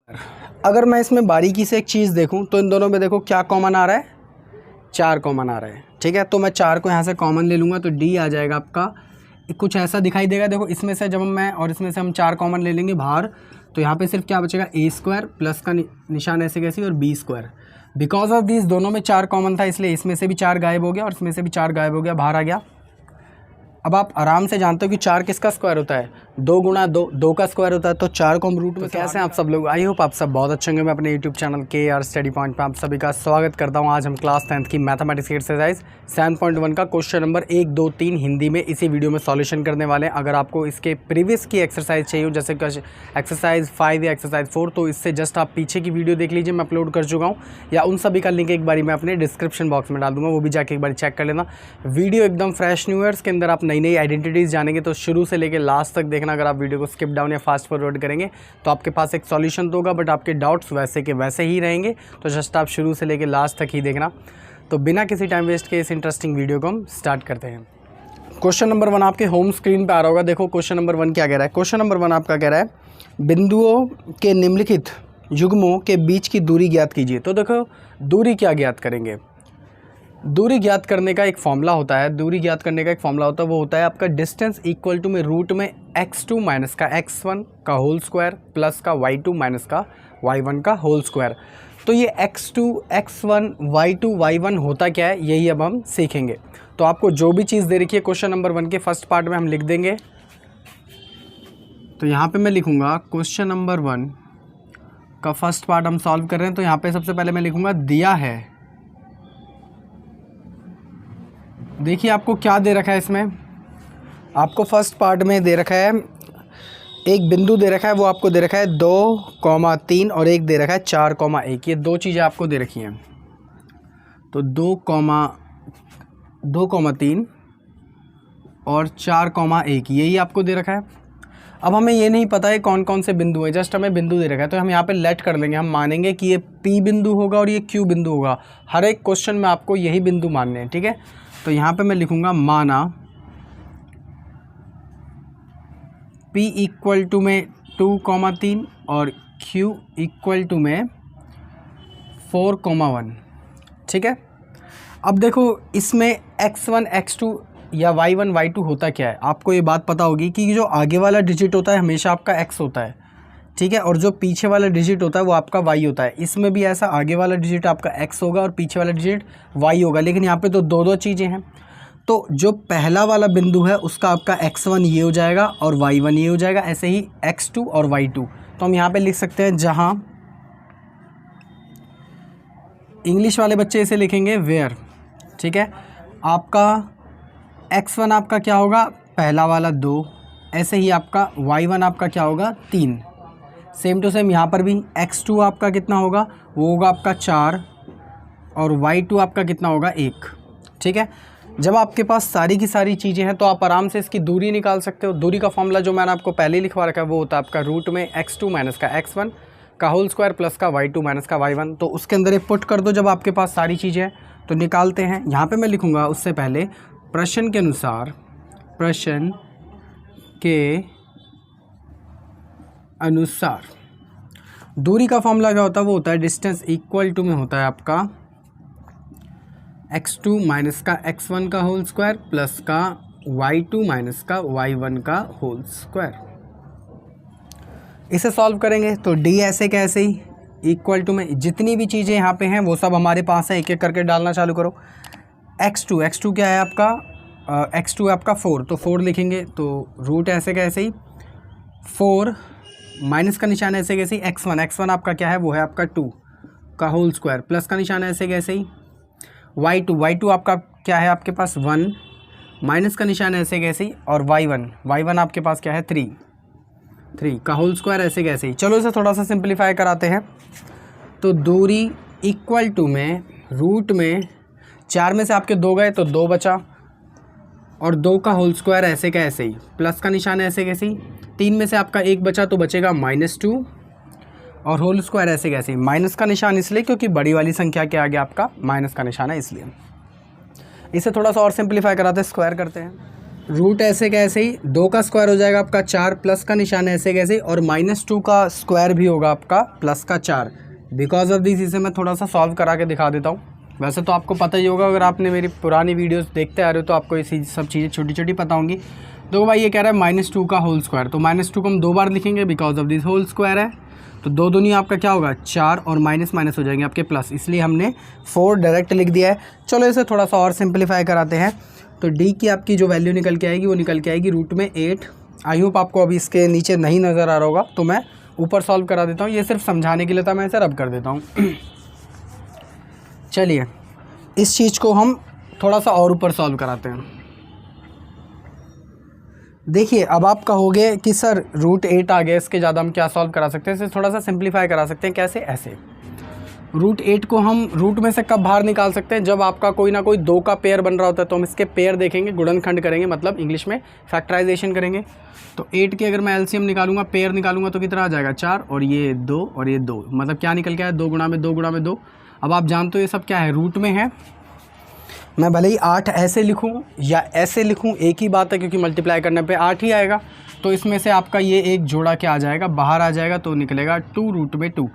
अगर मैं इसमें बारीकी से एक चीज़ देखूं तो इन दोनों में देखो क्या कॉमन आ रहा है, 4 कॉमन आ रहा है। ठीक है, तो मैं 4 को यहाँ से कॉमन ले लूँगा तो डी आ जाएगा आपका, कुछ ऐसा दिखाई देगा। देखो इसमें से जब मैं और इसमें से हम 4 कॉमन ले लेंगे बाहर, तो यहाँ पे सिर्फ क्या बचेगा, ए स्क्वायर प्लस का निशान ऐसे कैसे और b square. Because of this दोनों में 4 कॉमन था, इसलिए इसमें से भी 4 गायब हो गया और इसमें से भी 4 गायब हो गया, बाहर आ गया। अब आप आराम से जानते हो कि 4 किसका स्क्वायर होता है, 2 गुणा 2, 2 का स्क्वायर होता है। तो 4 को हम रूट में कैसे हैं आप सब लोग, आई होप आप सब बहुत अच्छे होंगे। मैं अपने YouTube channel KR study point पे आप सभी का स्वागत करता हूं। आज हम क्लास 10th की मैथमेटिक्स की एक्सरसाइज 7.1 का क्वेश्चन नंबर 1, 2, 3 हिंदी में इसी वीडियो में सॉल्यूशन करने वाले हैं। अगर आपको इसके प्रीवियस की एक्सरसाइज चाहिए हो, जैसे एक्सरसाइज 5 या एक्सरसाइज 4, तो इससे जस्ट आप पीछे की वीडियो देख लीजिए, मैं अपलोड कर चुका हूँ, या उन सभी का लिंक एक बारी मैं अपने डिस्क्रिप्शन बॉक्स में डाल दूँगा, वो भी जाके एक बार चेक कर लेना। वीडियो एकदम फ्रेश न्यू ईयर्स के अंदर आप नई नई आइडेंटिटीज़ जानेंगे, तो शुरू से लेकर लास्ट तक देखना। अगर आप वीडियो को स्किप डाउन या फास्ट फॉरवर्ड करेंगे तो आपके पास एक सॉल्यूशन तो होगा, बट आपके डाउट्स वैसे के वैसे ही रहेंगे। तो जस्ट आप शुरू से लेकर लास्ट तक ही देखना। तो बिना किसी टाइम वेस्ट के इस इंटरेस्टिंग वीडियो को हम स्टार्ट करते हैं। क्वेश्चन नंबर 1 आपके होम स्क्रीन पे आ रहा होगा। देखो क्वेश्चन नंबर 1 क्या कह रहा है। क्वेश्चन नंबर 1 आपका कह रहा है, बिंदुओं के निम्नलिखित युग्मों के बीच की दूरी ज्ञात कीजिए। तो देखो दूरी क्या ज्ञात करेंगे, दूरी ज्ञात करने का एक फॉर्मूला होता है, वो होता है आपका डिस्टेंस इक्वल टू में रूट में x2 माइनस का x1 का होल स्क्वायर प्लस का y2 माइनस का y1 का होल स्क्वायर। तो ये x2 x1 y2 y1 होता क्या है, यही अब हम सीखेंगे। तो आपको जो भी चीज़ दे रखी है क्वेश्चन नंबर 1 के फर्स्ट पार्ट में हम लिख देंगे। तो यहाँ पे मैं लिखूँगा क्वेश्चन नंबर 1 का फर्स्ट पार्ट हम सॉल्व कर रहे हैं। तो यहाँ पे सबसे पहले मैं लिखूँगा दिया है। देखिए आपको क्या दे रखा है, इसमें आपको फर्स्ट पार्ट में दे रखा है एक बिंदु दे रखा है, वो आपको दे रखा है 2,3 और एक दे रखा है 4,1। ये दो चीज़ें आपको दे रखी हैं। तो 2,3 और 4,1 यही आपको दे रखा है। अब हमें ये नहीं पता है कौन कौन से बिंदु हैं, जस्ट हमें बिंदु दे रखा है। तो हम यहाँ पे लेट कर लेंगे, हम मानेंगे कि ये P बिंदु होगा और ये Q बिंदु होगा। हर एक क्वेश्चन में आपको यही बिंदु मानने हैं, ठीक है। तो यहाँ पे मैं लिखूँगा माना P इक्वल टू में 2,3 और Q इक्वल टू में 4,1, ठीक है। अब देखो इसमें x1 x2 या y1 y2 होता क्या है, आपको ये बात पता होगी कि जो आगे वाला डिजिट होता है हमेशा आपका x होता है, ठीक है, और जो पीछे वाला डिजिट होता है वो आपका y होता है। इसमें भी ऐसा, आगे वाला डिजिट आपका x होगा और पीछे वाला डिजिट y होगा, लेकिन यहाँ पे तो दो चीज़ें हैं। तो जो पहला वाला बिंदु है उसका आपका x1 ये हो जाएगा और y1 ये हो जाएगा, ऐसे ही x2 और y2। तो हम यहाँ पे लिख सकते हैं, जहाँ इंग्लिश वाले बच्चे इसे लिखेंगे वेयर, ठीक है। आपका x1 आपका क्या होगा, पहला वाला 2, ऐसे ही आपका y1 आपका क्या होगा 3। सेम टू सेम यहाँ पर भी x2 आपका कितना होगा, वो होगा आपका 4 और y2 आपका कितना होगा 1, ठीक है। जब आपके पास सारी की सारी चीज़ें हैं तो आप आराम से इसकी दूरी निकाल सकते हो। दूरी का फॉर्मूला जो मैंने आपको पहले ही लिखवा रखा है वो होता है आपका रूट में x2 माइनस का x1 का होल स्क्वायर प्लस का y2 माइनस का y1। तो उसके अंदर एक पुट कर दो जब आपके पास सारी चीज़ें हैं। तो निकालते हैं। यहाँ पे मैं लिखूँगा उससे पहले प्रश्न के अनुसार दूरी का फॉर्मूला क्या होता है, वो होता है डिस्टेंस इक्वल टू में होता है आपका x2 माइनस का x1 का होल स्क्वायर प्लस का y2 माइनस का y1 का होल स्क्वायर। इसे सॉल्व करेंगे तो d ऐसे कैसे ही इक्वल टू में जितनी भी चीज़ें यहाँ पे हैं वो सब हमारे पास है, एक एक करके डालना चालू करो। x2 क्या है आपका, x2 है आपका 4, तो 4 लिखेंगे। तो रूट ऐसे कैसे ही 4 माइनस का निशान ऐसे कैसे ही x1 आपका क्या है, वो है आपका 2 का होल स्क्वायर प्लस का निशान ऐसे कैसे ही y2 आपका क्या है आपके पास 1 माइनस का निशान ऐसे कैसे ही, और y1 आपके पास क्या है 3 का होल स्क्वायर ऐसे कैसे ही। चलो इसे थोड़ा सा सिंप्लीफाई कराते हैं। तो दूरी इक्वल टू में रूट में 4 में से आपके 2 गए तो 2 बचा, और 2 का होल स्क्वायर ऐसे का ऐसे ही, प्लस का निशान ऐसे कैसे ही। 3 में से आपका 1 बचा तो बचेगा -2 और होल स्क्वायर ऐसे कैसे ही। माइनस का निशान इसलिए क्योंकि बड़ी वाली संख्या के आगे आपका माइनस का निशान है, इसलिए। इसे थोड़ा सा और सिंप्लीफाई कराते हैं, स्क्वायर करते हैं। रूट ऐसे कैसे ही 2 का स्क्वायर हो जाएगा आपका 4, प्लस का निशान ऐसे कैसे, और -2 का स्क्वायर भी होगा आपका प्लस का 4। बिकॉज ऑफ दिस इसे मैं थोड़ा सा सॉल्व करा के दिखा देता हूँ। वैसे तो आपको पता ही होगा, अगर आपने मेरी पुरानी वीडियोस देखते आ रहे हो तो आपको ये सब चीज़ें छोटी छोटी पता होंगी। तो भाई ये कह रहा है -2 का होल स्क्वायर, तो -2 को हम 2 बार लिखेंगे because of this whole square है। तो 2 दूनी आपका क्या होगा 4, और माइनस माइनस हो जाएंगे आपके प्लस, इसलिए हमने 4 डायरेक्ट लिख दिया है। चलो इसे थोड़ा सा और सिंप्लीफाई कराते हैं। तो डी की आपकी जो वैल्यू निकल के आएगी वो निकल के आएगी रूट में 8। आई होप आपको अभी इसके नीचे नहीं नज़र आ रहा होगा, तो मैं ऊपर सॉल्व करा देता हूँ। ये सिर्फ समझाने के लिए था, मैं इसे रब कर देता हूँ। चलिए इस चीज़ को हम थोड़ा सा और ऊपर सॉल्व कराते हैं। देखिए अब आप कहोगे कि सर रूट 8 आ गया, इसके ज़्यादा हम क्या सॉल्व करा सकते हैं, इसे थोड़ा सा सिंप्लीफाई करा सकते हैं। कैसे? ऐसे रूट 8 को हम रूट में से कब बाहर निकाल सकते हैं, जब आपका कोई ना कोई 2 का पेयर बन रहा होता है, तो हम इसके पेयर देखेंगे, गुणनखंड करेंगे, मतलब इंग्लिश में फैक्टराइजेशन करेंगे। तो 8 की अगर मैं एलसीएम निकालूंगा, पेयर निकालूंगा, तो कितना आ जाएगा 4, और ये 2 और ये 2, मतलब क्या निकल के आया 2 गुणा में 2 गुणा में 2। अब आप जानते हो ये सब क्या है, रूट में है। मैं भले ही 8 ऐसे लिखूं या ऐसे लिखूं, एक ही बात है, क्योंकि मल्टीप्लाई करने पे 8 ही आएगा। तो इसमें से आपका ये एक जोड़ा क्या आ जाएगा, बाहर आ जाएगा, तो निकलेगा 2 रूट में 2।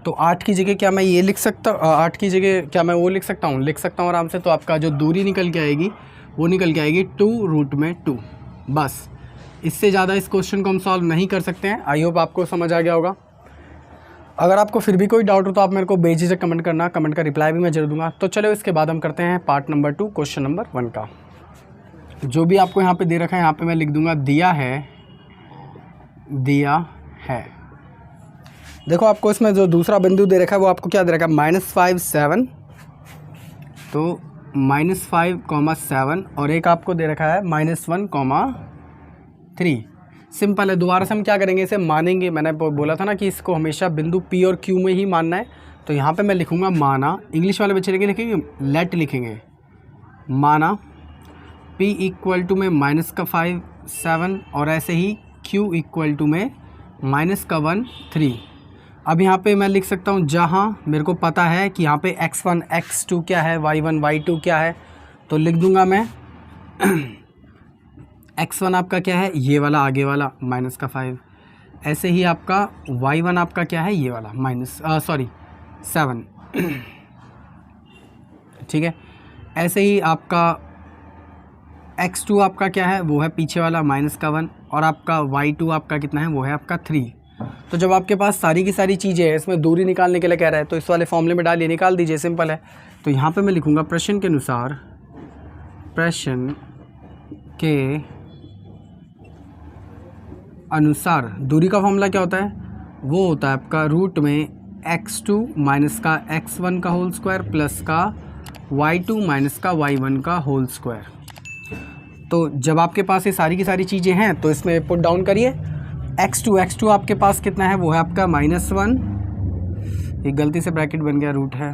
तो 8 की जगह क्या मैं ये लिख सकता, 8 की जगह क्या मैं वो लिख सकता हूँ, लिख सकता हूँ आराम से। तो आपका जो दूरी निकल के आएगी वो निकल के आएगी 2 रूट में 2। बस इससे ज़्यादा इस क्वेश्चन को हम सॉल्व नहीं कर सकते हैं। आई होप आपको समझ आ गया होगा। अगर आपको फिर भी कोई डाउट हो तो आप मेरे को बेझिझक कमेंट करना, कमेंट का रिप्लाई भी मैं जरूर दूंगा। तो चलो इसके बाद हम करते हैं पार्ट नंबर 2 क्वेश्चन नंबर 1 का। जो भी आपको यहाँ पे दे रखा है, यहाँ पे मैं लिख दूंगा दिया है। देखो आपको इसमें जो दूसरा बिंदु दे रखा है वो आपको क्या दे रखा है, -5 7। तो -5, 7, और एक आपको दे रखा है -1, 3। सिंपल है। दोबारा से हम क्या करेंगे, इसे मानेंगे। मैंने बोला था ना कि इसको हमेशा बिंदु P और Q में ही मानना है। तो यहाँ पे मैं लिखूँगा माना, इंग्लिश वाले बच्चे लिखेंगे लेट, लिखेंगे माना P इक्वल टू में -5 7, और ऐसे ही Q इक्वल टू में -1 3। अब यहाँ पे मैं लिख सकता हूँ, जहाँ मेरे को पता है कि यहाँ पे x1 x2 क्या है, y1 y2 क्या है, तो लिख दूँगा मैं x1 आपका क्या है, ये वाला आगे वाला -5। ऐसे ही आपका y1 आपका क्या है, ये वाला 7। ठीक है। ऐसे ही आपका x2 आपका क्या है, वो है पीछे वाला -1, और आपका y2 आपका कितना है, वो है आपका 3। तो जब आपके पास सारी की सारी चीज़ें हैं, इसमें दूरी निकालने के लिए कह रहा है, तो इस वाले फॉर्मूले में डालिए, निकाल दीजिए, सिंपल है। तो यहाँ पे मैं लिखूँगा प्रश्न के अनुसार, प्रश्न के अनुसार दूरी का फॉर्मूला क्या होता है, वो होता है आपका रूट में x2 माइनस का x1 का होल स्क्वायर प्लस का y2 माइनस का y1 का होल स्क्वायर। तो जब आपके पास ये सारी की सारी चीज़ें हैं तो इसमें पुट डाउन करिए। x2 आपके पास कितना है, वो है आपका -1, एक गलती से ब्रैकेट बन गया, रूट है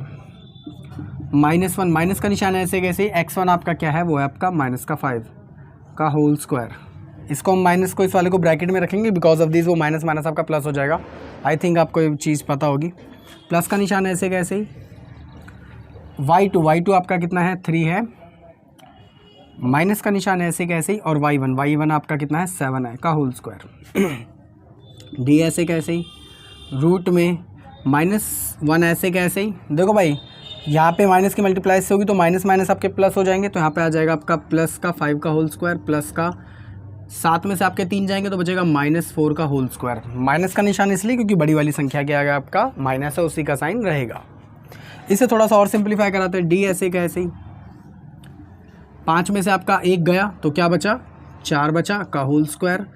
-1, माइनस का निशान है ऐसे कैसे। x1 आपका क्या है, वो है आपका -5 का होल स्क्वायर। इसको हम माइनस को, इस वाले को ब्रैकेट में रखेंगे, बिकॉज ऑफ दिस वो माइनस माइनस आपका प्लस हो जाएगा। आई थिंक आपको ये चीज़ पता होगी। प्लस का निशान ऐसे कैसे ही। y2 आपका कितना है, 3 है, माइनस का निशान ऐसे कैसे ही, और y1 आपका कितना है, 7 है का होल स्क्वायर। डी ऐसे कैसे ही, रूट में -1 ऐसे कैसे ही। देखो भाई यहाँ पे माइनस की मल्टीप्लाई से होगी तो माइनस माइनस आपके प्लस हो जाएंगे, तो यहाँ पे आ जाएगा आपका प्लस का 5 का होल स्क्वायर प्लस का 7 में से आपके 3 जाएंगे तो बचेगा -4 का होल स्क्वायर। माइनस का निशान इसलिए क्योंकि बड़ी वाली संख्या के आगे आपका माइनस है, उसी का साइन रहेगा। इसे थोड़ा सा और सिंप्लीफाई कराते हैं। डी ऐसे कैसे ही, 5 में से आपका 1 गया तो क्या बचा, 4 बचा का होल स्क्वायर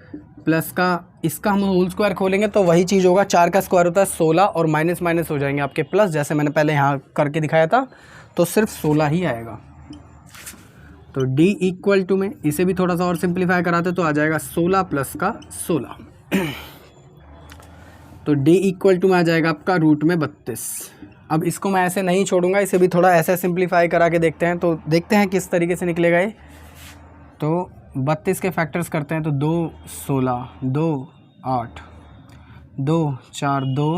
प्लस का, इसका हम होल स्क्वायर खोलेंगे तो वही चीज़ होगा, 4 का स्क्वायर होता है 16, और माइनस माइनस हो जाएंगे आपके प्लस, जैसे मैंने पहले यहाँ करके दिखाया था, तो सिर्फ 16 ही आएगा। तो D इक्वल टू में इसे भी थोड़ा सा और सिंप्लीफाई कराते तो आ जाएगा 16 प्लस का 16। तो D इक्वल टू में आ जाएगा आपका रूट में 32। अब इसको मैं ऐसे नहीं छोड़ूंगा, इसे भी थोड़ा ऐसे सिंप्लीफाई करा के देखते हैं, तो देखते हैं किस तरीके से निकलेगा ये। तो 32 के फैक्टर्स करते हैं, तो 2 16, 2 8, 2 4, 2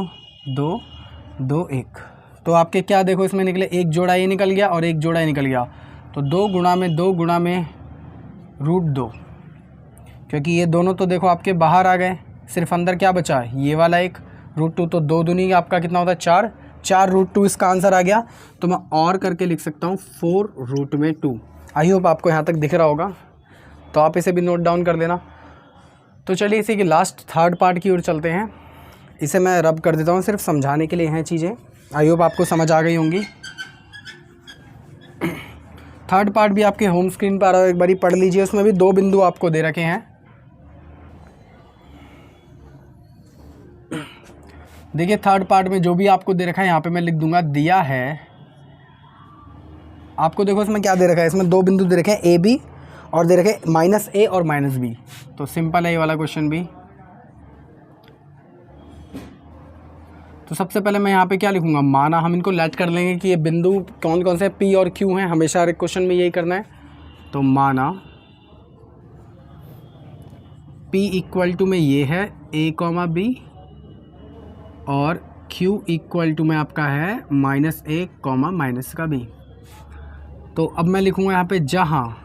2 2 1। तो आपके क्या देखो इसमें निकले, एक जोड़ा ये निकल गया और एक जोड़ा ये निकल गया, तो 2 गुणा में 2 गुणा में √2, क्योंकि ये दोनों तो देखो आपके बाहर आ गए, सिर्फ अंदर क्या बचा है, ये वाला एक √2, तो 2 दूनी आपका कितना होता है 4, 4 √2 इसका आंसर आ गया। तो मैं और करके लिख सकता हूँ 4√2। आई होप आपको यहाँ तक दिख रहा होगा, तो आप इसे भी नोट डाउन कर लेना। तो चलिए इसी की लास्ट थर्ड पार्ट की ओर चलते हैं। इसे मैं रब कर देता हूँ, सिर्फ समझाने के लिए हैं चीज़ें। आई होप आपको समझ आ गई होंगी। थर्ड पार्ट भी आपके होम स्क्रीन पर आ रहा है, एक बारी पढ़ लीजिए। उसमें भी 2 बिंदु आपको दे रखे हैं। देखिए थर्ड पार्ट में जो भी आपको दे रखा है यहाँ पे मैं लिख दूंगा दिया है आपको। देखो इसमें क्या दे रखा है, इसमें 2 बिंदु दे रखे हैं ए बी, और दे रखे -a और -b। तो सिंपल है ये वाला क्वेश्चन भी। तो सबसे पहले मैं यहाँ पे क्या लिखूंगा, माना हम इनको लेट कर लेंगे कि ये बिंदु कौन कौन से p और q हैं, हमेशा हर एक क्वेश्चन में यही करना है। तो माना p इक्वल टू में ये है a, b, और q इक्वल टू में आपका है -a, -b। तो अब मैं लिखूंगा यहाँ पे जहाँ,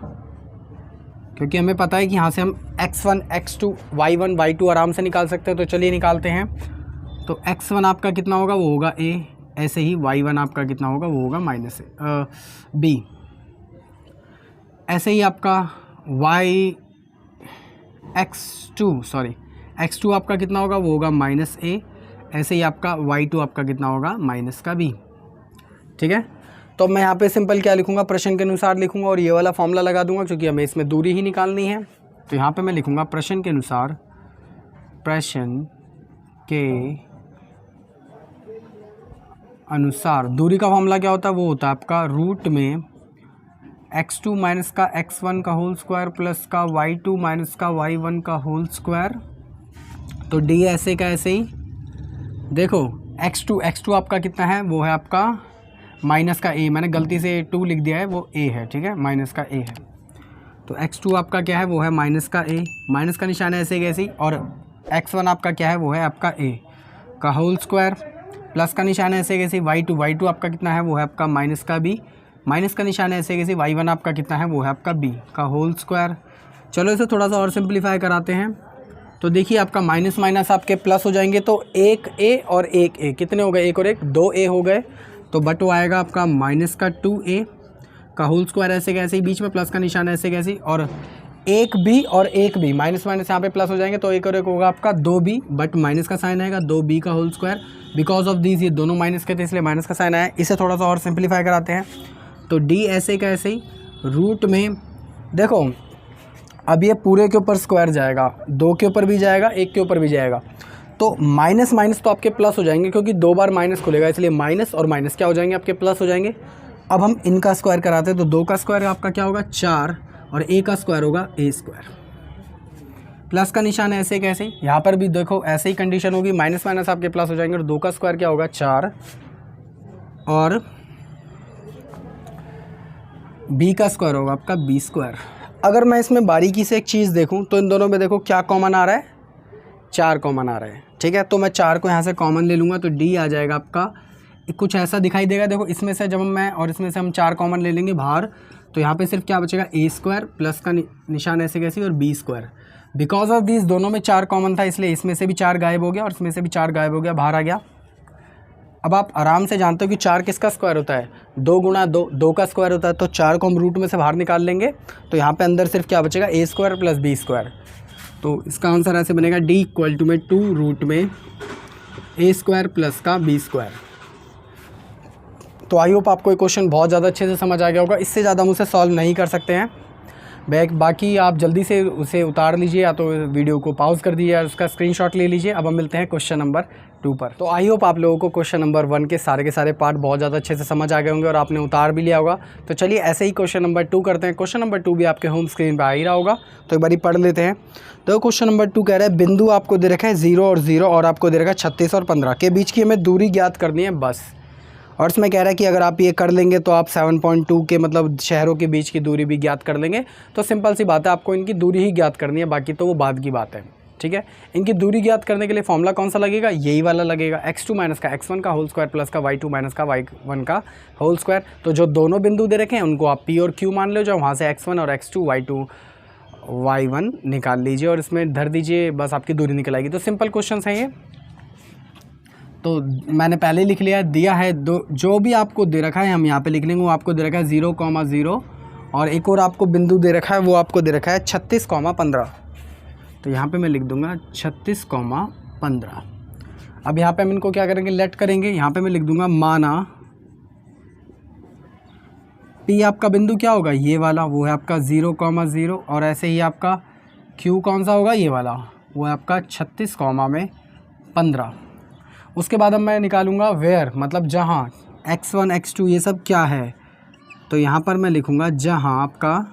क्योंकि हमें पता है कि यहाँ से हम x1, x2, y1, y2 आराम से निकाल सकते हैं। तो चलिए निकालते हैं। तो x1 आपका कितना होगा, वो होगा a, ऐसे ही y1 आपका कितना होगा, वो होगा -b। ऐसे ही आपका x2 आपका कितना होगा, वो होगा -a। ऐसे ही आपका y2 आपका कितना होगा, -b। ठीक है। तो मैं यहाँ पे सिंपल क्या लिखूँगा, प्रश्न के अनुसार लिखूँगा और ये वाला फॉर्मूला लगा दूंगा, क्योंकि हमें इसमें दूरी ही निकालनी है। तो यहाँ पे मैं लिखूँगा प्रश्न के अनुसार, दूरी का फॉर्मूला क्या होता है, वो होता है आपका रूट में x2 माइनस का x1 का होल स्क्वायर प्लस का y2 माइनस का y1 का होल स्क्वायर। तो d ऐसे का ऐसे ही। देखो x2 आपका कितना है, वो है आपका माइनस का a, मैंने गलती से 2 लिख दिया है, वो a है। ठीक है, माइनस का a है। तो x2 आपका क्या है, वो है माइनस का a, माइनस का निशान है ऐसे कैसे, और x1 आपका क्या है, वो है आपका a का होल स्क्वायर, प्लस का निशान है ऐसे कैसे, y2 आपका कितना है, वो है आपका माइनस का b, माइनस का निशान है ऐसे कैसे, y1 आपका कितना है, वो है आपका b का होल स्क्वायर। चलो इसे थोड़ा सा और सिंप्लीफाई कराते हैं। तो देखिए आपका माइनस माइनस आपके प्लस हो जाएंगे, तो 1a और 1a कितने हो गए, 1 और 1 2a हो गए। तो बटो आएगा आपका माइनस का 2a का होल स्क्वायर ऐसे कैसे ही, बीच में प्लस का निशान ऐसे कैसे, और 1b और 1b माइनस माइनस यहाँ पे प्लस हो जाएंगे। तो 1 और 1 होगा आपका 2b, बट माइनस का साइन आएगा 2b का whole square. Because of this ये दोनों माइनस के थे, इसलिए माइनस का साइन आया। इसे थोड़ा सा और सिंप्लीफाई कराते हैं। तो d ऐसे का ऐसे ही, रूट में देखो अब ये पूरे के ऊपर स्क्वायर जाएगा, 2 के ऊपर भी जाएगा, 1 के ऊपर भी जाएगा। तो माइनस माइनस तो आपके प्लस हो जाएंगे, क्योंकि 2 बार माइनस खुलेगा, इसलिए माइनस और माइनस क्या हो जाएंगे, आपके प्लस हो जाएंगे। अब हम इनका स्क्वायर कराते हैं। तो 2 का स्क्वायर आपका क्या होगा 4, और a का स्क्वायर होगा a स्क्वायर। प्लस का निशान ऐसे कैसे, यहाँ पर भी देखो ऐसे ही कंडीशन होगी, माइनस माइनस आपके प्लस हो जाएंगे। और 2 का स्क्वायर क्या होगा 4, और b का स्क्वायर होगा आपका b स्क्वायर। अगर मैं इसमें बारीकी से एक चीज़ देखूं, तो इन दोनों में देखो क्या कॉमन आ रहा है, 4 कॉमन आ रहा है। ठीक है, तो मैं 4 को यहाँ से कॉमन ले लूँगा, तो d आ जाएगा आपका कुछ ऐसा दिखाई देगा। देखो इसमें से जब मैं और इसमें से हम 4 कॉमन ले लेंगे बाहर, तो यहाँ पे सिर्फ क्या बचेगा, a स्क्वायर प्लस का निशान ऐसे कैसे, और b square. Because of this दोनों में 4 कॉमन था, इसलिए इसमें से भी 4 गायब हो गया और इसमें से भी 4 गायब हो गया, बाहर आ गया। अब आप आराम से जानते हो कि 4 किसका स्क्वायर होता है, 2 गुणा 2 का स्क्वायर होता है। तो 4 को हम रूट में से बाहर निकाल लेंगे, तो यहाँ पे अंदर सिर्फ क्या बचेगा, a square plus b square. तो इसका आंसर ऐसे बनेगा d इक्वल टू में 2 रूट में a स्क्वायर प्लस का b स्क्वायर। तो आई होप आपको ये क्वेश्चन बहुत ज़्यादा अच्छे से समझ आ गया होगा। इससे ज़्यादा हम उसे सॉल्व नहीं कर सकते हैं। बाकी आप जल्दी से उसे उतार लीजिए, या तो वीडियो को पॉज कर दीजिए, उसका स्क्रीनशॉट ले लीजिए। अब हम मिलते हैं क्वेश्चन नंबर 2 पर। तो आई होप आप लोगों को क्वेश्चन नंबर 1 के सारे पार्ट बहुत ज़्यादा अच्छे से समझ आ गए होंगे और आपने उतार भी लिया होगा। तो चलिए ऐसे ही क्वेश्चन नंबर 2 करते हैं। क्वेश्चन नंबर 2 भी आपके होम स्क्रीन पर आ ही रहा होगा, तो एक बार पढ़ लेते हैं। तो क्वेश्चन नंबर 2 कह रहा है, बिंदु आपको दे रखा है 0 और 0, और आपको दे रखा है 36 और 15 के बीच की हमें दूरी ज्ञात करनी है बस। और इसमें कह रहा है कि अगर आप ये कर लेंगे तो आप 7.2 के मतलब शहरों के बीच की दूरी भी ज्ञात कर लेंगे। तो सिंपल सी बात है, आपको इनकी दूरी ही ज्ञात करनी है, बाकी तो वो बाद की बात है। ठीक है, इनकी दूरी ज्ञात करने के लिए फॉर्मूला कौन सा लगेगा, यही वाला लगेगा, x2 माइनस का x1 का होल स्क्वायर प्लस का y2 माइनस का y1 का होल स्क्वायर। तो जो दोनों बिंदु दे रखे हैं उनको आप p और q मान लो, जो वहाँ से x1 और x2 y2 y1 निकाल लीजिए और इसमें धर दीजिए, बस आपकी दूरी निकल आएगी। तो सिंपल क्वेश्चन है ये, तो मैंने पहले लिख लिया, दिया है दो, जो भी आपको दे रखा है हम यहाँ पे लिख लेंगे। वो आपको दे रखा है 0,0 और एक और आपको बिंदु दे रखा है, वो आपको दे रखा है 36,15। तो यहाँ पे मैं लिख दूंगा 36,15। अब यहाँ पे हम इनको क्या करेंगे, लेट करेंगे। यहाँ पे मैं लिख दूंगा माना P आपका बिंदु क्या होगा, ये वाला, वो है आपका 0,0 और ऐसे ही आपका Q कौन सा होगा, ये वाला, वो है आपका 36,15। उसके बाद अब मैं निकालूंगा वेयर, मतलब जहाँ x1 x2 ये सब क्या है। तो यहाँ पर मैं लिखूँगा जहाँ आपका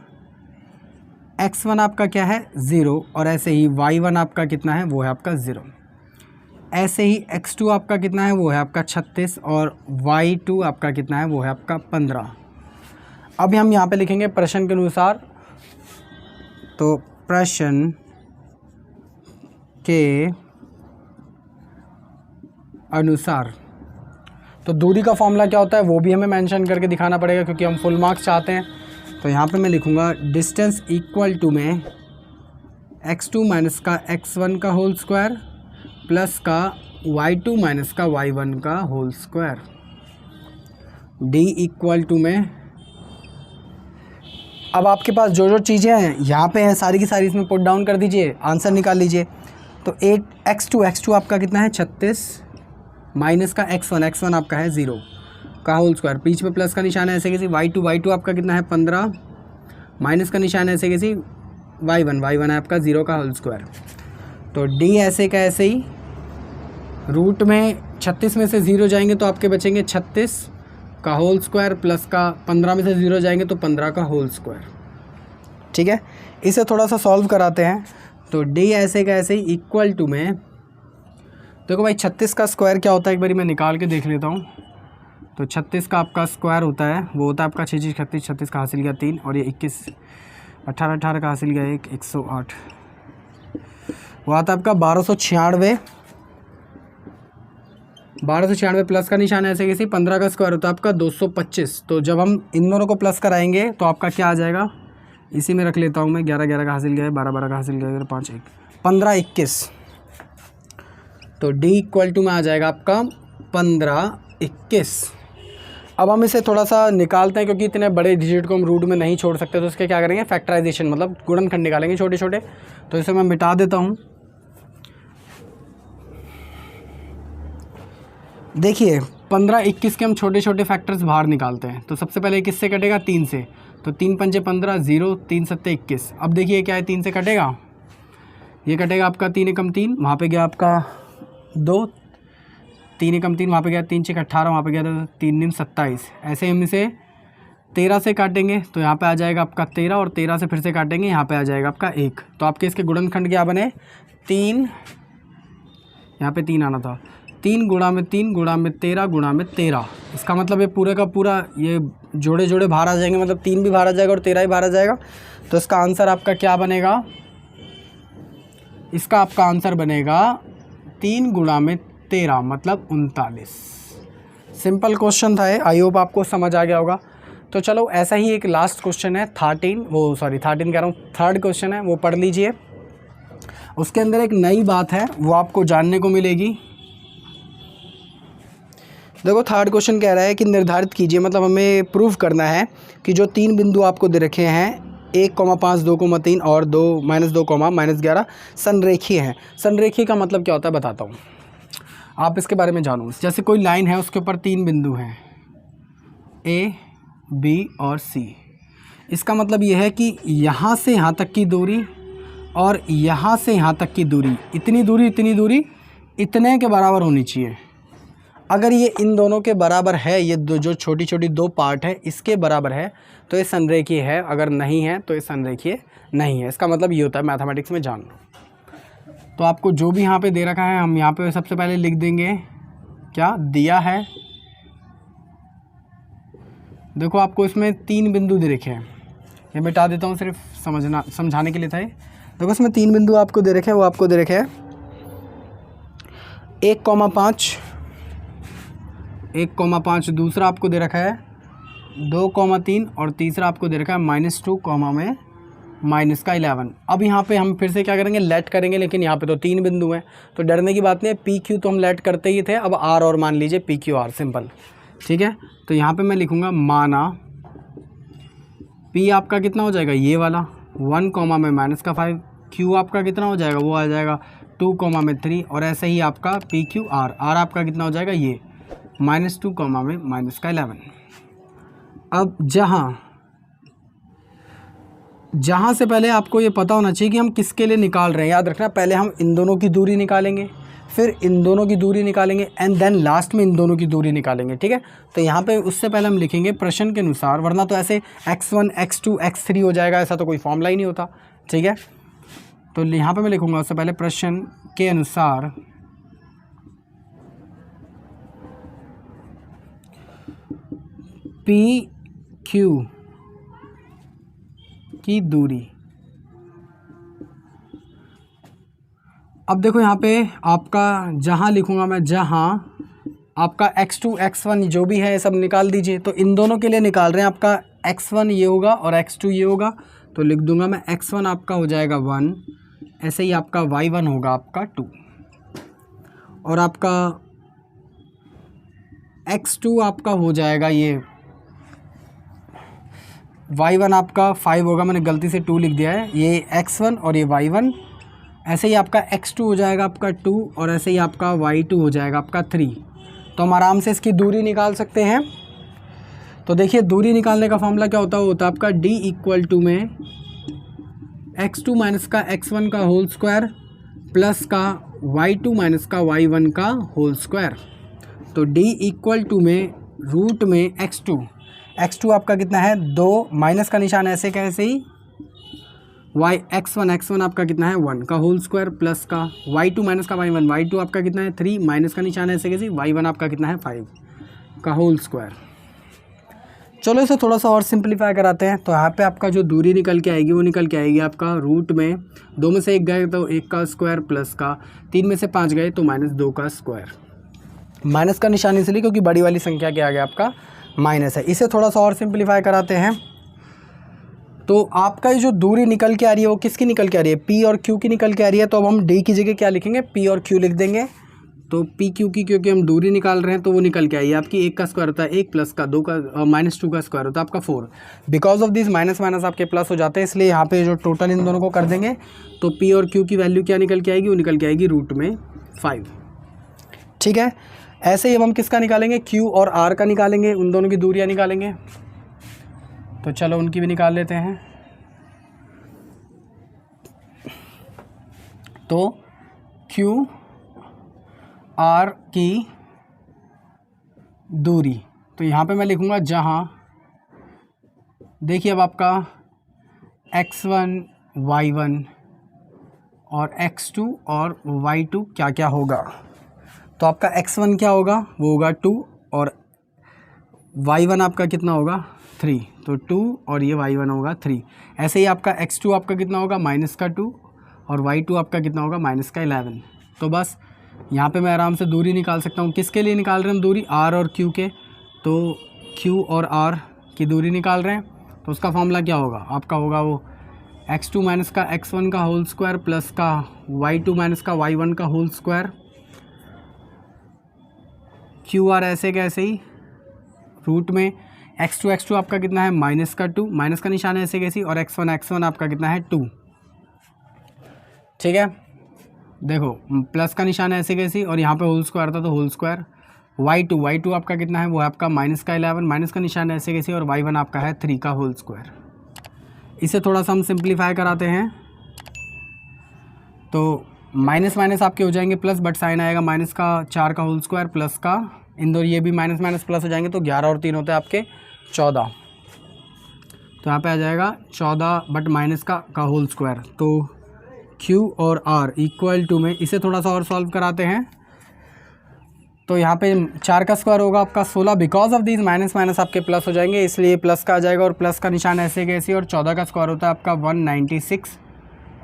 x1 आपका क्या है 0 और ऐसे ही y1 आपका कितना है, वो है आपका 0। ऐसे ही x2 आपका कितना है, वो है आपका 36 और y2 आपका कितना है, वो है आपका 15। अभी हम यहाँ पे लिखेंगे प्रश्न के अनुसार। तो प्रश्न के अनुसार, तो दूरी का फॉर्मूला क्या होता है वो भी हमें मेंशन करके दिखाना पड़ेगा क्योंकि हम फुल मार्क्स चाहते हैं। तो यहाँ पे मैं लिखूँगा डिस्टेंस इक्वल टू में x2 माइनस का x1 का होल स्क्वायर प्लस का y2 माइनस का y1 का whole square, d equal to में, अब आपके पास जो जो चीज़ें हैं यहाँ पे हैं सारी की सारी इसमें पुट डाउन कर दीजिए, आंसर निकाल लीजिए। तो 8x2 आपका कितना है 36 माइनस का x1 आपका है 0 का होल स्क्वायर, बीच में प्लस का निशान है ऐसे कैसे, y2 आपका कितना है 15 माइनस का निशान है ऐसे कैसे, y1 है आपका 0 का होल स्क्वायर। तो d ऐसे का ऐसे ही, रूट में 36 में से 0 जाएंगे तो आपके बचेंगे 36 का होल स्क्वायर प्लस का 15 में से 0 जाएंगे तो 15 का होल स्क्वायर। ठीक है, इसे थोड़ा सा सॉल्व कराते हैं। तो d ऐसे का ऐसे ही इक्वल टू में, देखो भाई 36 का स्क्वायर क्या होता है, एक बारी मैं निकाल के देख लेता हूँ। तो 36 का आपका स्क्वायर होता है, वो होता है आपका 6 36, 36 का हासिल गया 3 और ये 21 18 का हासिल गया 1 108, वो आता है आपका 1296 प्लस का निशान ऐसे कैसे, 15 का स्क्वायर होता है आपका 225। तो जब हम इन दोनों को प्लस कराएंगे तो आपका क्या आ जाएगा, इसी में रख लेता हूँ मैं, 11 का हासिल गया है, 12 का हासिल गया है, 5 1 15 21। तो d इक्वल टू में आ जाएगा आपका 15 21। अब हम इसे थोड़ा सा निकालते हैं क्योंकि इतने बड़े डिजिट को हम रूट में नहीं छोड़ सकते, तो इसके क्या करेंगे फैक्टराइजेशन, मतलब गुणनखंड निकालेंगे छोटे छोटे। तो इसे मैं मिटा देता हूँ। देखिए 15 21 के हम छोटे छोटे फैक्टर्स बाहर निकालते हैं। तो सबसे पहले किससे कटेगा, 3 से। तो 3 पंजे 15 0 3 7 21। अब देखिए क्या है, 3 से कटेगा, ये कटेगा आपका 3 एकम 3, वहाँ पे गया आपका 2, 3 एकम 3 वहाँ पे गया, 3 6 18 वहाँ पे गया 3 9 27। ऐसे हम इसे 13 से काटेंगे तो यहाँ पे आ जाएगा आपका 13 और 13 से फिर से काटेंगे, यहाँ पे आ जाएगा आपका 1। तो आपके इसके गुणनखंड क्या बने, 3, यहाँ पे 3 आना था, 3 गुणा में 3 गुणा में 13 गुणा में 13। इसका मतलब ये पूरे का पूरा ये जोड़े जोड़े बाहर आ जाएंगे, मतलब 3 भी बाहर आ जाएगा और 13 भी बाहर आ जाएगा। तो इसका आंसर आपका क्या बनेगा, इसका आपका आंसर बनेगा 3 गुणा में 13 मतलब 39। सिंपल क्वेश्चन था ये, आई होप आपको समझ आ गया होगा। तो चलो ऐसा ही एक लास्ट क्वेश्चन है 13 कह रहा हूँ, थर्ड क्वेश्चन है, वो पढ़ लीजिए। उसके अंदर एक नई बात है वो आपको जानने को मिलेगी। देखो थर्ड क्वेश्चन कह रहा है कि निर्धारित कीजिए, मतलब हमें प्रूव करना है कि जो 3 बिंदु आपको दे रखे हैं 1,5 2,3 और 2 -2, -11 संरेखीय हैं। संरेखीय का मतलब क्या होता है बताता हूँ, आप इसके बारे में जानो। जैसे कोई लाइन है उसके ऊपर 3 बिंदु हैं A B और C। इसका मतलब ये है कि यहाँ से यहाँ तक की दूरी और यहाँ से यहाँ तक की दूरी, इतनी दूरी इतने के बराबर होनी चाहिए। अगर ये इन दोनों के बराबर है, ये जो छोटी छोटी 2 पार्ट है इसके बराबर है तो ये संरेखीय है, अगर नहीं है तो ये संरेखीय नहीं है। इसका मतलब ये होता है मैथमेटिक्स में जान लो। तो आपको जो भी यहाँ पे दे रखा है हम यहाँ पे सबसे पहले लिख देंगे क्या दिया है। देखो आपको इसमें 3 बिंदु दे रखे हैं, ये मिटा देता हूँ सिर्फ समझाने के लिए था ये। देखो इसमें 3 बिंदु आपको दे रखे हैं, वो आपको दे रखे हैं 1,5, दूसरा आपको दे रखा है 2,3 और तीसरा आपको दे रखा है -2, माइनस का 11। अब यहाँ पे हम फिर से क्या करेंगे, लेट करेंगे, लेकिन यहाँ पे तो 3 बिंदु हैं तो डरने की बात नहीं है। पी क्यू तो हम लेट करते ही थे, अब आर और मान लीजिए पी क्यू आर, सिंपल, ठीक है। तो यहाँ पे मैं लिखूँगा माना पी आपका कितना हो जाएगा, ये वाला 1 कॉमा में माइनस का 5, क्यू आपका कितना हो जाएगा, वो आ जाएगा 2 कॉमा में 3, और ऐसे ही आपका पी क्यू आर, आर आपका कितना हो जाएगा, ये -2 कॉमा में माइनस का 11। अब जहाँ से पहले आपको ये पता होना चाहिए कि हम किसके लिए निकाल रहे हैं, याद रखना, पहले हम इन दोनों की दूरी निकालेंगे, फिर इन दोनों की दूरी निकालेंगे, एंड देन लास्ट में इन दोनों की दूरी निकालेंगे, ठीक है। तो यहाँ पे उससे पहले हम लिखेंगे प्रश्न के अनुसार, वरना तो ऐसे x1 x2 x3 हो जाएगा, ऐसा तो कोई फॉर्मूला ही नहीं होता, ठीक है। तो यहाँ पे मैं लिखूँगा उससे पहले प्रश्न के अनुसार पी क्यू की दूरी। अब देखो यहाँ पे आपका जहाँ लिखूँगा मैं, जहाँ आपका x2 x1 जो भी है ये सब निकाल दीजिए। तो इन दोनों के लिए निकाल रहे हैं, आपका x1 ये होगा और x2 ये होगा, तो लिख दूंगा मैं x1 आपका हो जाएगा 1, ऐसे ही आपका y1 होगा आपका 2, और आपका x2 आपका हो जाएगा ये y1 आपका 5 होगा, मैंने गलती से 2 लिख दिया है, ये x1 और ये y1, ऐसे ही आपका x2 हो जाएगा आपका 2, और ऐसे ही आपका y2 हो जाएगा आपका 3। तो हम आराम से इसकी दूरी निकाल सकते हैं। तो देखिए दूरी निकालने का फॉर्मूला क्या होता है, होता है आपका d इक्वल टू में x2 माइनस का x1 का होल स्क्वायर प्लस का y2 माइनस का y1 का होल स्क्वायर। तो d इक्वल टू में रूट में x2 आपका कितना है 2, माइनस का निशान ऐसे का ऐसे ही, x1 आपका कितना है 1 का होल स्क्वायर प्लस का y2 माइनस का y2 आपका कितना है 3, माइनस का निशान ऐसे कैसे, y1 आपका कितना है 5 का होल स्क्वायर। चलो इसे थोड़ा सा और सिंपलीफाई कराते हैं। तो यहाँ पे आपका जो दूरी निकल के आएगी वो निकल के आएगी आपका रूट में 2 में से 1 गए तो 1 का स्क्वायर प्लस का 3 में से 5 गए तो -2 का स्क्वायर। माइनस का निशान इसलिए क्योंकि बड़ी वाली संख्या के आगे आपका माइनस है। इसे थोड़ा सा और सिंपलीफाई कराते हैं। तो आपका ये जो दूरी निकल के आ रही है वो किसकी निकल के आ रही है, P और Q की निकल के आ रही है। तो अब हम D की जगह क्या लिखेंगे, P और Q लिख देंगे। तो P Q की क्योंकि हम दूरी निकाल रहे हैं तो वो निकल के आई है आपकी 1 का स्क्वायर होता है 1 प्लस का 2 का -2 का स्क्वायर होता है आपका 4। Because of this minus minus आपके प्लस हो जाते हैं, इसलिए यहाँ पे जो टोटल इन दोनों को कर देंगे तो P और Q की वैल्यू क्या निकल के आएगी, वो निकल के आएगी रूट में 5। ठीक है, ऐसे ही अब हम किसका निकालेंगे, Q और R का निकालेंगे, उन दोनों की दूरियाँ निकालेंगे। तो चलो उनकी भी निकाल लेते हैं। तो Q R की दूरी, तो यहाँ पे मैं लिखूँगा जहाँ, देखिए अब आपका x1 y1 और x2 और y2 क्या क्या होगा। तो आपका x1 क्या होगा, वो होगा 2 और y1 आपका कितना होगा 3, तो 2 और ये y1 होगा 3। ऐसे ही आपका x2 आपका कितना होगा -2 और y2 आपका कितना होगा -11। तो बस यहाँ पे मैं आराम से दूरी निकाल सकता हूँ। किसके लिए निकाल रहे हैं हम दूरी, R और Q के। तो Q और R की दूरी निकाल रहे हैं तो उसका फॉर्मूला क्या होगा, आपका होगा वो x2 माइनस का x1 का होल स्क्वायर प्लस का y2 माइनस का y1 का होल स्क्वायर। QR ऐसे कैसे ही रूट में x2 आपका कितना है -2, माइनस का निशान है ऐसे कैसी, और x1 आपका कितना है 2। ठीक है, देखो प्लस का निशान है ऐसे कैसी, और यहाँ पे होल स्क्वायर था तो होल स्क्वायर। y2 आपका कितना है, वो है आपका -11, माइनस का निशान है ऐसे कैसी, और y1 आपका है 3 का होल स्क्वायर। इसे थोड़ा सा हम सिंप्लीफाई कराते हैं। तो माइनस माइनस आपके हो जाएंगे प्लस, बट साइन आएगा माइनस का 4 का होल स्क्वायर प्लस का इन दो, ये भी माइनस माइनस प्लस हो जाएंगे तो 11 और 3 होते हैं आपके 14। तो यहाँ पे आ जाएगा 14 बट माइनस का होल स्क्वायर। तो Q और R इक्वल टू में, इसे थोड़ा सा और सॉल्व कराते हैं। तो यहाँ पे 4 का स्क्वायर होगा आपका 16, because of this minus minus आपके प्लस हो जाएंगे इसलिए प्लस का आ जाएगा, और प्लस का निशान ऐसे कैसे, और 14 का स्क्वायर होता है आपका 196,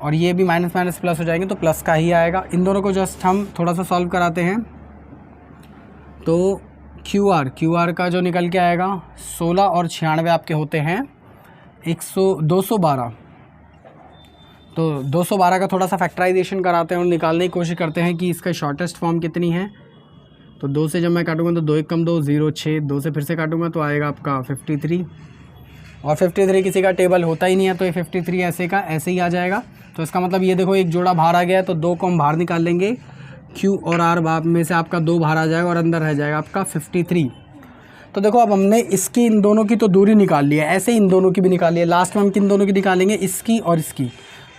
और ये भी माइनस माइनस प्लस हो जाएंगे तो प्लस का ही आएगा। इन दोनों को जस्ट हम थोड़ा सा सॉल्व कराते हैं। तो क्यू आर का जो निकल के आएगा 16 और 96 आपके होते हैं 212, तो 212 का थोड़ा सा फैक्टराइजेशन कराते हैं और निकालने की कोशिश करते हैं कि इसका शॉर्टेस्ट फॉर्म कितनी है। तो 2 से जब मैं काटूंगा तो 2 1 कम 2 0 6, 2 से फिर से काटूंगा तो आएगा आपका 53, और 53 किसी का टेबल होता ही नहीं है, तो ये 53 ऐसे का ऐसे ही आ जाएगा। तो इसका मतलब ये देखो एक जोड़ा बाहर आ गया है, तो 2 को हम बाहर निकाल लेंगे, Q और R बाप में से आपका 2 बाहर आ जाएगा और अंदर रह जाएगा आपका 53। तो देखो अब हमने इसकी इन दोनों की तो दूरी निकाल ली है, ऐसे ही इन दोनों की भी निकाल ली है। लास्ट में हम किन दोनों की निकालेंगे, इसकी और इसकी।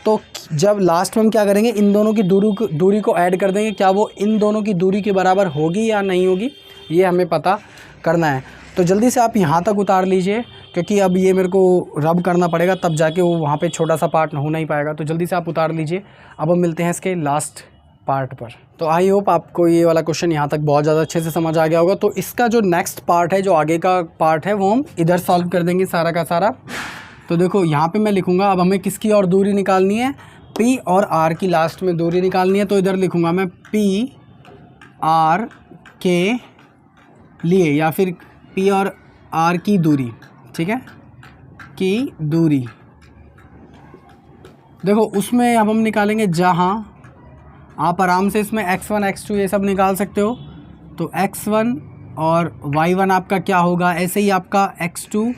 तो जब लास्ट में हम क्या करेंगे, इन दोनों की दूरी को ऐड कर देंगे, क्या वो इन दोनों की दूरी के बराबर होगी या नहीं होगी, ये हमें पता करना है। तो जल्दी से आप यहाँ तक उतार लीजिए, क्योंकि अब ये मेरे को रब करना पड़ेगा, तब जाके वो वहाँ पे छोटा सा पार्ट हो नहीं पाएगा। तो जल्दी से आप उतार लीजिए। अब हम मिलते हैं इसके लास्ट पार्ट पर। तो आई होप आपको ये वाला क्वेश्चन यहाँ तक बहुत ज़्यादा अच्छे से समझ आ गया होगा। तो इसका जो नेक्स्ट पार्ट है, जो आगे का पार्ट है, वो हम इधर सॉल्व कर देंगे सारा का सारा। तो देखो यहाँ पे मैं लिखूँगा, अब हमें किसकी और दूरी निकालनी है, P और R की लास्ट में दूरी निकालनी है। तो इधर लिखूँगा मैं P R के लिए, या फिर P और R की दूरी, ठीक है, की दूरी। देखो उसमें अब हम निकालेंगे, जहाँ आप आराम से इसमें x1 x2 ये सब निकाल सकते हो। तो x1 और y1 आपका क्या होगा, ऐसे ही आपका x2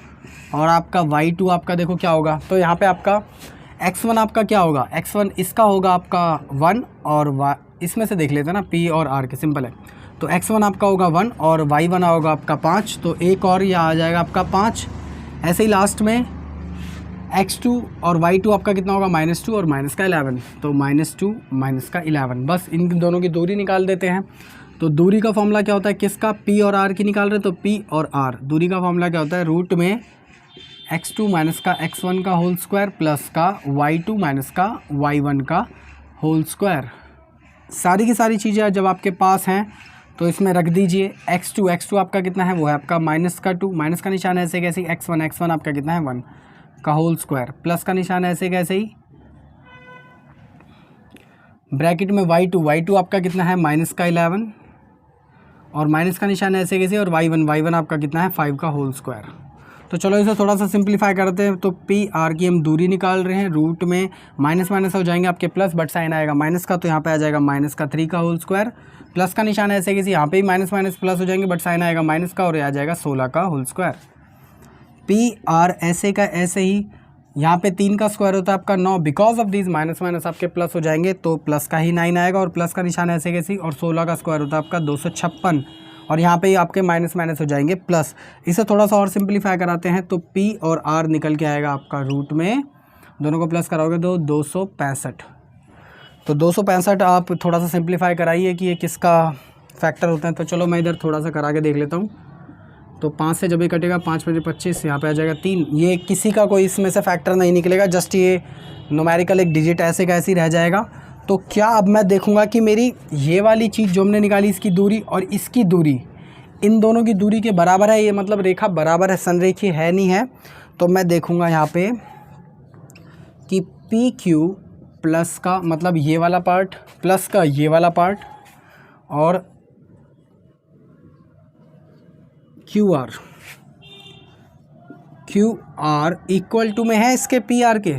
और आपका y2 आपका देखो क्या होगा। तो यहाँ पे आपका x1 आपका क्या होगा, x1 इसका होगा आपका 1, और इसमें से देख लेते हैं ना, P और R के, सिंपल है। तो x1 आपका होगा 1 और y1 होगा आपका 5, तो एक और ये आ जाएगा आपका 5। ऐसे ही लास्ट में x2 और y2 आपका कितना होगा, -2 और माइनस का 11, तो -2 माइनस का 11। बस इन दोनों की दूरी निकाल देते हैं। तो दूरी का फॉर्मूला क्या होता है, किसका, P और R की निकाल रहे हैं, तो P और R दूरी का फॉर्मूला क्या होता है, रूट में x2 माइनस का x1 का होल स्क्वायर प्लस का y2 माइनस का y1 का होल स्क्वायर। सारी की सारी चीज़ें जब आपके पास हैं तो इसमें रख दीजिए। x2 आपका कितना है, वो है आपका -2, माइनस का निशान ऐसे कैसे, x1 आपका कितना है 1 का होल स्क्वायर, प्लस का निशान ऐसे कैसे ही, ब्रैकेट में y2 आपका कितना है -11, और माइनस का निशान ऐसे कैसे, और y1 आपका कितना है 5 का होल स्क्वायर। तो चलो इसे थोड़ा सा सिंप्लीफाई करते हैं। तो P R की हम दूरी निकाल रहे हैं, रूट में माइनस हो जाएंगे आपके प्लस, बट साइन आएगा माइनस का, तो यहाँ पे आ जाएगा -3 का होल स्क्वायर, प्लस का निशान ऐसे कैसे, यहाँ पे भी माइनस प्लस हो जाएंगे, बट साइन आएगा माइनस का, और ये आ जाएगा 16 का होल स्क्वायर। P R ऐसे का ऐसे ही, यहाँ पे 3 का स्क्वायर होता है आपका 9, बिकॉज ऑफ दिस माइनस आपके प्लस हो जाएंगे, तो प्लस का ही 9 आएगा, और प्लस का निशान ऐसे कैसे, और 16 का स्क्वायर होता है आपका 256, और यहाँ पे आपके माइनस हो जाएंगे प्लस। इसे थोड़ा सा और सिंप्लीफाई कराते हैं, तो P और R निकल के आएगा आपका रूट में, दोनों को प्लस कराओगे तो 265। तो 265 आप थोड़ा सा सिंप्लीफाई कराइए कि ये किसका फैक्टर होता है। तो चलो मैं इधर थोड़ा सा करा के देख लेता हूँ। तो 5 से जब ये कटेगा, 5 × 25, यहाँ पे आ जाएगा 3। ये किसी का कोई इसमें से फैक्टर नहीं निकलेगा, जस्ट ये न्यूमेरिकल एक डिजिट ऐसे का ऐसे ही रह जाएगा। तो क्या अब मैं देखूंगा कि मेरी ये वाली चीज़ जो हमने निकाली, इसकी दूरी और इसकी दूरी इन दोनों की दूरी के बराबर है, ये मतलब रेखा बराबर है, संरेखीय है नहीं है। तो मैं देखूंगा यहाँ पे कि PQ प्लस का मतलब ये वाला पार्ट प्लस का ये वाला पार्ट, और QR इक्वल टू में है इसके PR के।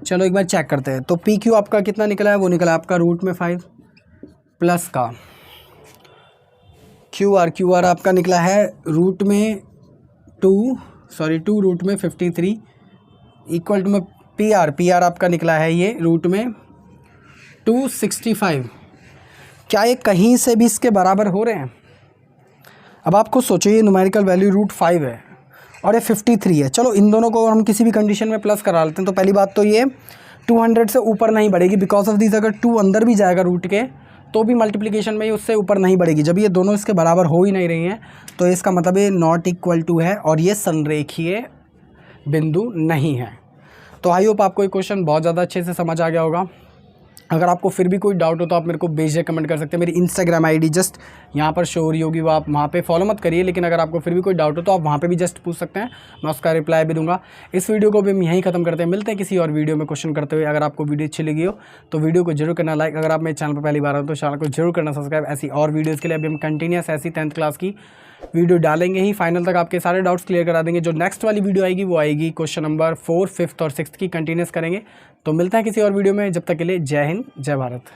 चलो एक बार चेक करते हैं। तो PQ आपका कितना निकला है, वो निकला आपका रूट में 5 प्लस का QR आपका निकला है रूट में 2 रूट में 53 इक्वल टू में PR आपका निकला है ये रूट में 265। क्या ये कहीं से भी इसके बराबर हो रहे हैं? अब आपको सोचिए, ये न्यूमेरिकल वैल्यू रूट 5 है और ये 53 है। चलो इन दोनों को हम किसी भी कंडीशन में प्लस करा लेते हैं। तो पहली बात तो ये 200 से ऊपर नहीं बढ़ेगी, बिकॉज ऑफ दिस अगर 2 अंदर भी जाएगा रूट के तो भी मल्टीप्लिकेशन में ही उससे ऊपर नहीं बढ़ेगी। जब ये दोनों इसके बराबर हो ही नहीं रही हैं तो इसका मतलब ये नॉट इक्वल टू है और ये संरेखीय बिंदु नहीं है। तो आई होप आपको ये क्वेश्चन बहुत ज़्यादा अच्छे से समझ आ गया होगा। अगर आपको फिर भी कोई डाउट हो तो आप मेरे को बेझिझक कमेंट कर सकते हैं। मेरी इंस्टाग्राम आईडी जस्ट यहाँ पर शो हो रही होगी, वो आप वहाँ पे फॉलो मत करिए, लेकिन अगर आपको फिर भी कोई डाउट हो तो आप वहाँ पे भी जस्ट पूछ सकते हैं, मैं उसका रिप्लाई भी दूंगा। इस वीडियो को भी हम यहीं खत्म करते हैं, मिलते हैं किसी और वीडियो में क्वेश्चन करते हुए। अगर आपको वीडियो अच्छी लगी हो तो वीडियो को जरूर करना लाइक। अगर आप मेरे चैनल पर पहली बार हो तो चैनल को जरूर करना सब्सक्राइब। ऐसी और वीडियोज़ के लिए अभी हम कंटिन्यूस ऐसी 10th क्लास की वीडियो डालेंगे ही, फाइनल तक आपके सारे डाउट्स क्लियर करा देंगे। जो नेक्स्ट वाली वीडियो आएगी वो आएगी क्वेश्चन नंबर 4, 5th और 6th की, कंटिन्यूस करेंगे। तो मिलते हैं किसी और वीडियो में, जब तक के लिए जय हिंद जय भारत।